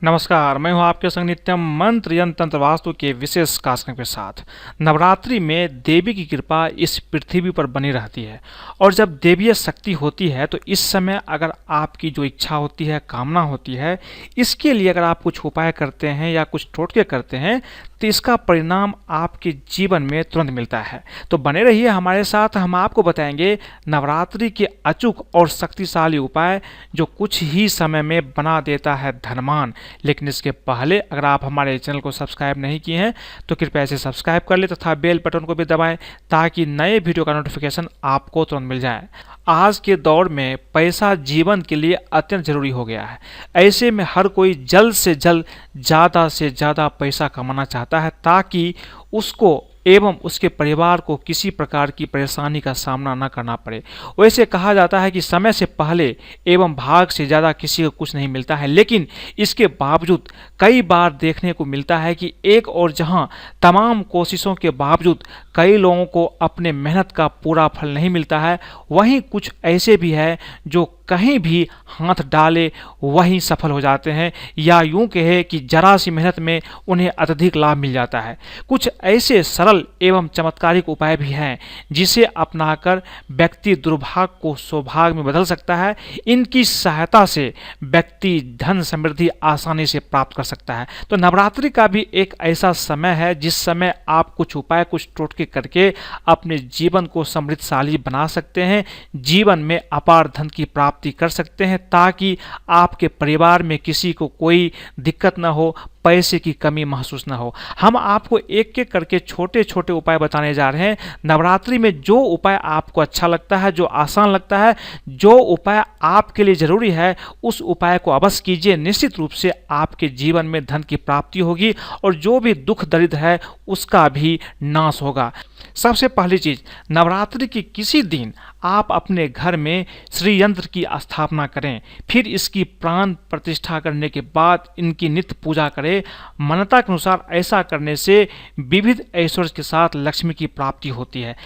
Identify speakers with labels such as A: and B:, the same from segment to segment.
A: नमस्कार, मैं हूं आपके संग नित्यम मंत्र यंत्र तंत्र वास्तु के विशेष कार्यक्रम के साथ। नवरात्रि में देवी की कृपा इस पृथ्वी पर बनी रहती है और जब देवीय शक्ति होती है तो इस समय अगर आपकी जो इच्छा होती है, कामना होती है, इसके लिए अगर आप कुछ उपाय करते हैं या कुछ टोटके करते हैं तो इसका परिणाम आपके जीवन में तुरंत मिलता है। तो बने रहिए हमारे साथ, हम आपको बताएंगे नवरात्रि के अचूक और शक्तिशाली उपाय जो कुछ ही समय में बना देता है धनवान। लेकिन इसके पहले अगर आप हमारे चैनल को सब्सक्राइब नहीं किए हैं तो कृपया इसे सब्सक्राइब कर ले तथा बेल बटन को भी दबाएं ताकि नए वीडियो का नोटिफिकेशन आपको तुरंत मिल जाए। आज के दौर में पैसा जीवन के लिए अत्यंत जरूरी हो गया है। ऐसे में हर कोई जल्द से ज़्यादा पैसा कमाना चाहता है ताकि उसको एवं उसके परिवार को किसी प्रकार की परेशानी का सामना न करना पड़े। वैसे कहा जाता है कि समय से पहले एवं भाग से ज़्यादा किसी को कुछ नहीं मिलता है, लेकिन इसके बावजूद कई बार देखने को मिलता है कि एक और जहां तमाम कोशिशों के बावजूद कई लोगों को अपने मेहनत का पूरा फल नहीं मिलता है, वहीं कुछ ऐसे भी है जो कहीं भी हाथ डाले वहीं सफल हो जाते हैं, या यूं कहे कि जरा सी मेहनत में उन्हें अत्यधिक लाभ मिल जाता है। कुछ ऐसे सरल एवं चमत्कारिक उपाय भी हैं जिसे अपनाकर व्यक्ति दुर्भाग्य को सौभाग्य में बदल सकता है। इनकी सहायता से व्यक्ति धन समृद्धि आसानी से प्राप्त कर सकता है। तो नवरात्रि का भी एक ऐसा समय है जिस समय आप कुछ उपाय, कुछ टोटके करके अपने जीवन को समृद्धशाली बना सकते हैं, जीवन में अपार धन की प्राप्ति कर सकते हैं ताकि आपके परिवार में किसी को कोई दिक्कत ना हो, पैसे की कमी महसूस ना हो। हम आपको एक एक करके छोटे छोटे उपाय बताने जा रहे हैं। नवरात्रि में जो उपाय आपको अच्छा लगता है, जो आसान लगता है, जो उपाय आपके लिए जरूरी है, उस उपाय को अवश्य कीजिए। निश्चित रूप से आपके जीवन में धन की प्राप्ति होगी और जो भी दुख दरिद्र है उसका भी नाश होगा। सबसे पहली चीज, नवरात्रि के किसी दिन आप अपने घर में श्री यंत्र की स्थापना करें, फिर इसकी प्राण प्रतिष्ठा करने के बाद इनकी नित्य पूजा करें। मान्यता के अनुसार ऐसा करने से विविध ऐश्वर्य के साथ लक्ष्मी की प्राप्ति होती है।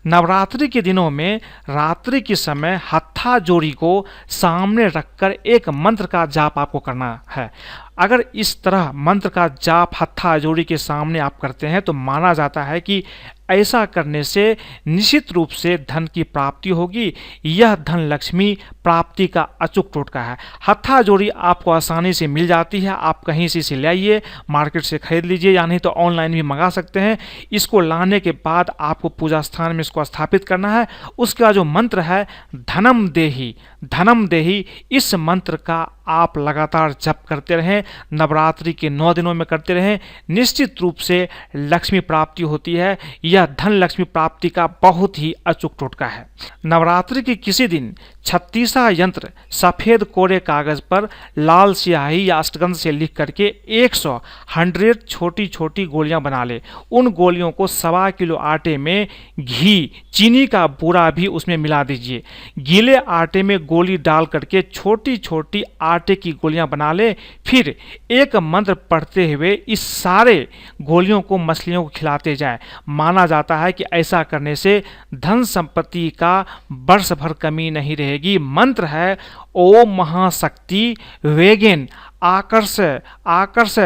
A: नवरात्रि के दिनों में रात्रि के समय हत्था जोड़ी को सामने रखकर एक मंत्र का जाप आपको करना है। अगर इस तरह मंत्र का जाप हत्था जोड़ी के सामने आप करते हैं तो माना जाता है कि ऐसा करने से निश्चित रूप से धन की प्राप्ति होगी। यह धन लक्ष्मी प्राप्ति का अचूक टोटका है। हत्था जोड़ी आपको आसानी से मिल जाती है, आप कहीं से इसे ले आइए, मार्केट से खरीद लीजिए या नहीं तो ऑनलाइन भी मंगा सकते हैं। इसको लाने के बाद आपको पूजा स्थान में इसको स्थापित करना है। उसका जो मंत्र है धनम देहि, धनम देहि, इस मंत्र का आप लगातार जप करते रहें, नवरात्रि के 9 दिनों में करते रहें। निश्चित रूप से लक्ष्मी प्राप्ति होती है। यह धन लक्ष्मी प्राप्ति का बहुत ही अचूक टोटका है। नवरात्रि के किसी दिन 36 यंत्र सफ़ेद कोरे कागज पर लाल स्याही या अष्टगंध से लिख करके 100 छोटी छोटी गोलियां बना ले। उन गोलियों को 1.25 किलो आटे में घी, चीनी का बूरा भी उसमें मिला दीजिए। गीले आटे में गोली डाल करके छोटी छोटी आटे की गोलियां बना ले। फिर एक मंत्र पढ़ते हुए इस सारे गोलियों को मछलियों को खिलाते जाए। माना जाता है कि ऐसा करने से धन संपत्ति का वर्ष भर कमी नहीं रहेगी। मंत्र है ओम महाशक्ति वेगेन आकर्ष आकर्ष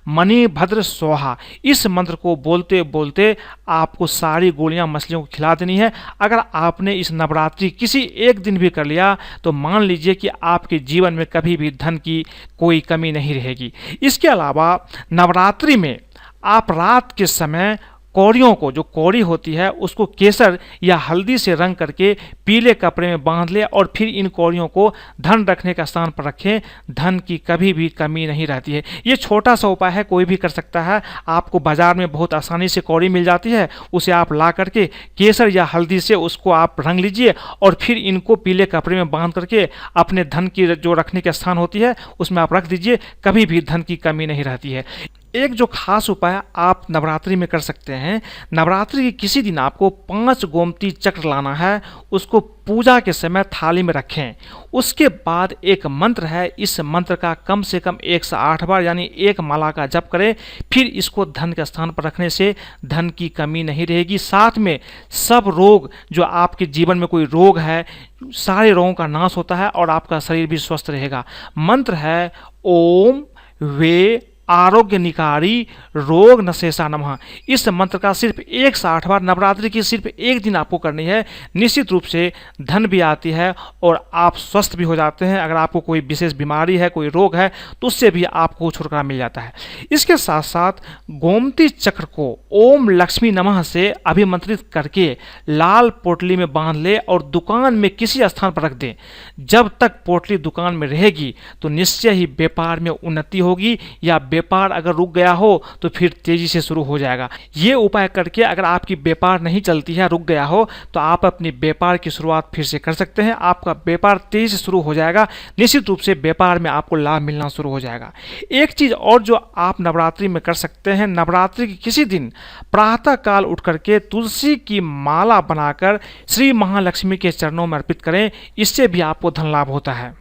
A: मणिभद्र स्वाहा। इस मंत्र को बोलते बोलते आपको सारी गोलियां मछलियों को खिला देनी है। अगर आपने इस नवरात्रि किसी एक दिन भी कर लिया तो मान लीजिए कि आपके जीवन में कभी भी धन की कोई कमी नहीं रहेगी। इसके अलावा नवरात्रि में आप रात के समय कौड़ियों को, जो कौड़ी होती है उसको केसर या हल्दी से रंग करके पीले कपड़े में बांध ले और फिर इन कौड़ियों को धन रखने का स्थान पर रखें। धन की कभी भी कमी नहीं रहती है। ये छोटा सा उपाय है, कोई भी कर सकता है। आपको बाजार में बहुत आसानी से कौड़ी मिल जाती है, उसे आप ला करके केसर या हल्दी से उसको आप रंग लीजिए और फिर इनको पीले कपड़े में बांध करके अपने धन की जो रखने की स्थान होती है उसमें आप रख दीजिए। कभी भी धन की कमी नहीं रहती है। एक जो खास उपाय आप नवरात्रि में कर सकते हैं, नवरात्रि के किसी दिन आपको 5 गोमती चक्र लाना है, उसको पूजा के समय थाली में रखें। उसके बाद एक मंत्र है, इस मंत्र का कम से कम 108 बार यानी एक माला का जप करें। फिर इसको धन के स्थान पर रखने से धन की कमी नहीं रहेगी। साथ में सब रोग, जो आपके जीवन में कोई रोग है, सारे रोगों का नाश होता है और आपका शरीर भी स्वस्थ रहेगा। मंत्र है ओम वे आरोग्य निकारी रोग नशेषा नमः। इस मंत्र का सिर्फ 108 बार नवरात्रि की सिर्फ एक दिन आपको करनी है। निश्चित रूप से धन भी आती है और आप स्वस्थ भी हो जाते हैं। अगर आपको कोई विशेष बीमारी है, कोई रोग है, तो उससे भी आपको छुटकारा मिल जाता है। इसके साथ साथ गोमती चक्र को ओम लक्ष्मी नमः से अभिमंत्रित करके लाल पोटली में बांध ले और दुकान में किसी स्थान पर रख दें। जब तक पोटली दुकान में रहेगी तो निश्चय ही व्यापार में उन्नति होगी, या व्यापार अगर रुक गया हो तो फिर तेजी से शुरू हो जाएगा। ये उपाय करके अगर आपकी व्यापार नहीं चलती है, रुक गया हो, तो आप अपनी व्यापार की शुरुआत फिर से कर सकते हैं। आपका व्यापार तेजी से शुरू हो जाएगा। निश्चित रूप से व्यापार में आपको लाभ मिलना शुरू हो जाएगा। एक चीज और जो आप नवरात्रि में कर सकते हैं, नवरात्रि के किसी दिन प्रातः काल उठ करके तुलसी की माला बनाकर श्री महालक्ष्मी के चरणों में अर्पित करें। इससे भी आपको धन लाभ होता है।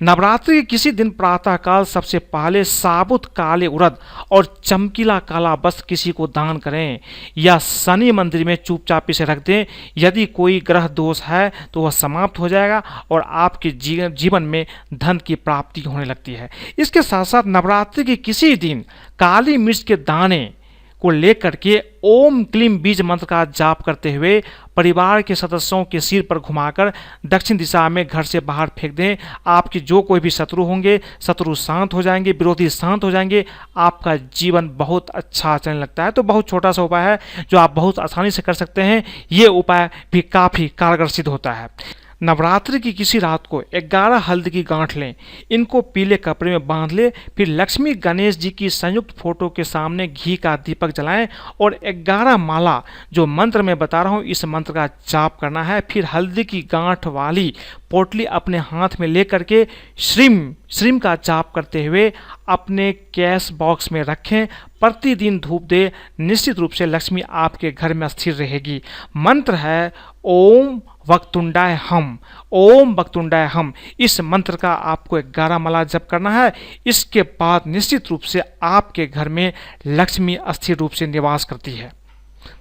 A: नवरात्रि के किसी दिन प्रातःकाल सबसे पहले साबुत काले उड़द और चमकीला काला वस्त्र किसी को दान करें, या शनि मंदिर में चुपचाप इसे रख दें। यदि कोई ग्रह दोष है तो वह समाप्त हो जाएगा और आपके जीवन में धन की प्राप्ति होने लगती है। इसके साथ साथ नवरात्रि के किसी दिन काली मिर्च के दाने को लेकर के ओम क्लीम बीज मंत्र का जाप करते हुए परिवार के सदस्यों के सिर पर घुमाकर दक्षिण दिशा में घर से बाहर फेंक दें। आपके जो कोई भी शत्रु होंगे, शत्रु शांत हो जाएंगे, विरोधी शांत हो जाएंगे, आपका जीवन बहुत अच्छा चलने लगता है। तो बहुत छोटा सा उपाय है जो आप बहुत आसानी से कर सकते हैं। ये उपाय भी काफ़ी कारगर सिद्ध होता है। नवरात्रि की किसी रात को 11 हल्दी की गांठ लें, इनको पीले कपड़े में बांध लें, फिर लक्ष्मी गणेश जी की संयुक्त फोटो के सामने घी का दीपक जलाएं और 11 माला जो मंत्र मैं बता रहा हूँ इस मंत्र का जाप करना है। फिर हल्दी की गांठ वाली पोटली अपने हाथ में लेकर के श्रीम का जाप करते हुए अपने कैश बॉक्स में रखें। प्रतिदिन धूप दे। निश्चित रूप से लक्ष्मी आपके घर में स्थिर रहेगी। मंत्र है ओम वक्रतुंडाय हम, ओम वक्रतुंडाय हम। इस मंत्र का आपको 11 माला जप करना है। इसके बाद निश्चित रूप से आपके घर में लक्ष्मी अस्थिर रूप से निवास करती है।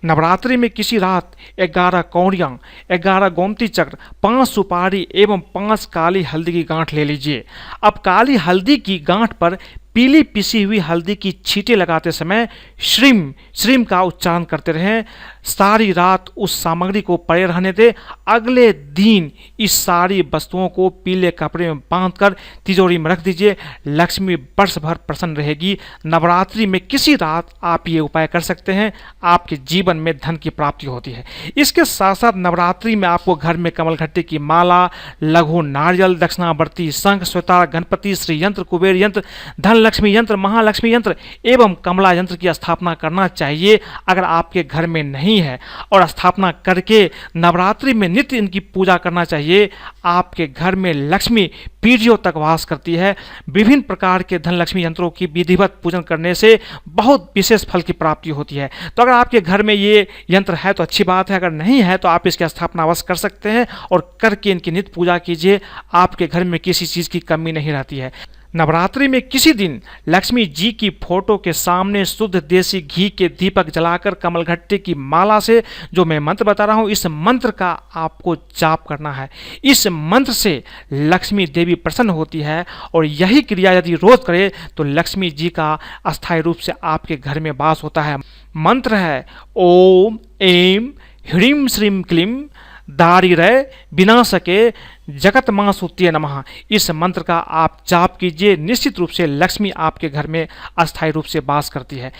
A: नवरात्रि में किसी रात 11 कौड़ियाँ, 11 गोमती चक्र, 5 सुपारी एवं 5 काली हल्दी की गांठ ले लीजिए। अब काली हल्दी की गांठ पर पीली पिसी हुई हल्दी की छींटे लगाते समय श्रीम का उच्चारण करते रहें। सारी रात उस सामग्री को पड़े रहने दें। अगले दिन इस सारी वस्तुओं को पीले कपड़े में बांधकर तिजोरी में रख दीजिए। लक्ष्मी वर्ष भर प्रसन्न रहेगी। नवरात्रि में किसी रात आप ये उपाय कर सकते हैं, आपके जीवन में धन की प्राप्ति होती है। इसके साथ साथ नवरात्रि में आपको घर में कमलघट्टी की माला, लघु नारियल, दक्षिणावर्ती शंख, स्वतार गणपति, श्री यंत्र, कुबेर यंत्र, धन लक्ष्मी यंत्र, महालक्ष्मी यंत्र एवं कमला यंत्र की स्थापना करना चाहिए। अगर आपके घर में नहीं है और स्थापना करके नवरात्रि में नित्य इनकी पूजा करना चाहिए। आपके घर में लक्ष्मी पीढ़ियों तक वास करती है। विभिन्न प्रकार के धन लक्ष्मी यंत्रों की विधिवत पूजन करने से बहुत विशेष फल की प्राप्ति होती है। तो अगर आपके घर में ये यंत्र है तो अच्छी बात है, अगर नहीं है तो आप इसकी स्थापना अवश्य कर सकते हैं और करके इनकी नित्य पूजा कीजिए। आपके घर में किसी चीज़ की कमी नहीं रहती है। नवरात्रि में किसी दिन लक्ष्मी जी की फोटो के सामने शुद्ध देसी घी के दीपक जलाकर कमलघट्टी की माला से जो मैं मंत्र बता रहा हूँ इस मंत्र का आपको जाप करना है। इस मंत्र से लक्ष्मी देवी प्रसन्न होती है और यही क्रिया यदि रोज करे तो लक्ष्मी जी का अस्थायी रूप से आपके घर में वास होता है। मंत्र है ओम ऐं ह्रीं श्रीं क्लीं दारिद्र्य विनाशके जगत मां सुत्य नमः। इस मंत्र का आप जाप कीजिए। निश्चित रूप से लक्ष्मी आपके घर में अस्थायी रूप से वास करती है।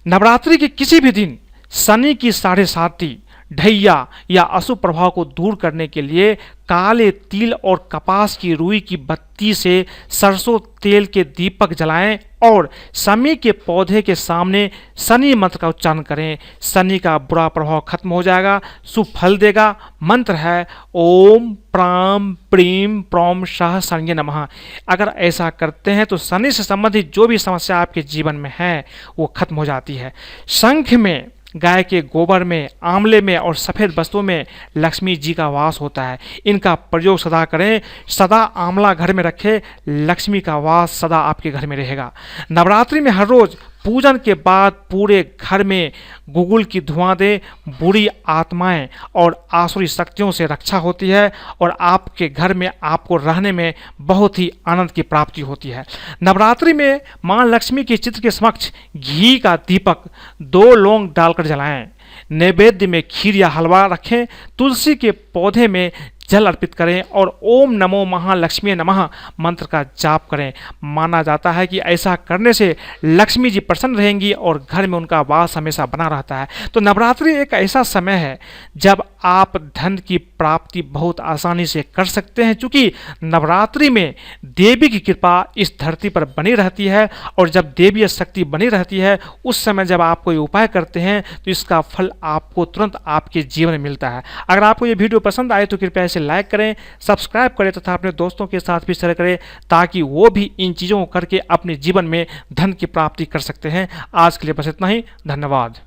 A: नवरात्रि के किसी भी दिन शनि की 7.5 ढैया या अशुभ प्रभाव को दूर करने के लिए काले तिल और कपास की रुई की बत्ती से सरसों तेल के दीपक जलाएं और शमी के पौधे के सामने शनि मंत्र का उच्चारण करें। शनि का बुरा प्रभाव खत्म हो जाएगा, शुभ फल देगा। मंत्र है ओम प्राम प्रीम प्रौम शाह शनि नमः। अगर ऐसा करते हैं तो शनि से संबंधित जो भी समस्या आपके जीवन में है वो खत्म हो जाती है। शंख में, गाय के गोबर में, आंवले में और सफ़ेद वस्तुओं में लक्ष्मी जी का वास होता है। इनका प्रयोग सदा करें। सदा आंवला घर में रखें, लक्ष्मी का वास सदा आपके घर में रहेगा। नवरात्रि में हर रोज पूजन के बाद पूरे घर में गुगुल की धुआं दे, बुरी आत्माएं और आसुरी शक्तियों से रक्षा होती है और आपके घर में आपको रहने में बहुत ही आनंद की प्राप्ति होती है। नवरात्रि में मां लक्ष्मी के चित्र के समक्ष घी का दीपक 2 लौंग डालकर जलाएं, नैवेद्य में खीर या हलवा रखें, तुलसी के पौधे में जल अर्पित करें और ओम नमो महालक्ष्मी नमः मंत्र का जाप करें। माना जाता है कि ऐसा करने से लक्ष्मी जी प्रसन्न रहेंगी और घर में उनका वास हमेशा बना रहता है। तो नवरात्रि एक ऐसा समय है जब आप धन की प्राप्ति बहुत आसानी से कर सकते हैं, क्योंकि नवरात्रि में देवी की कृपा इस धरती पर बनी रहती है और जब देवी शक्ति बनी रहती है उस समय जब आप कोई उपाय करते हैं तो इसका फल आपको तुरंत आपके जीवन में मिलता है। अगर आपको ये वीडियो पसंद आए तो कृपया इसे लाइक करें, सब्सक्राइब करें तथा अपने दोस्तों के साथ भी शेयर करें ताकि वो भी इन चीज़ों को करके अपने जीवन में धन की प्राप्ति कर सकते हैं। आज के लिए बस इतना ही, धन्यवाद।